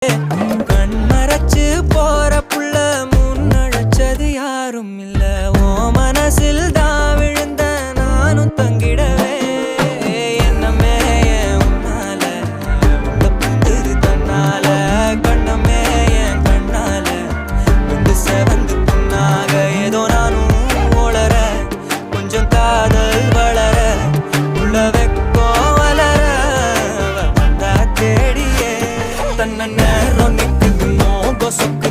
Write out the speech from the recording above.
கண் மறைச்சு போற புள்ள முன்னழைச்சது யாரும் இல்ல. ஓ மனசில் தான் விழுந்த நானும் தங்கிடவே என்னமே உன்னால புந்துரு தன்னால கண்ணமே என் கண்ணால வந்து செவந்து புண்ணாக ஏதோ நானும் ஓளற கொஞ்சம் காதல் வளர உள்ள வெக்கோ வளர வந்தா தேடியே தன்ன நேரம் நிக்குது மோக சொக்கு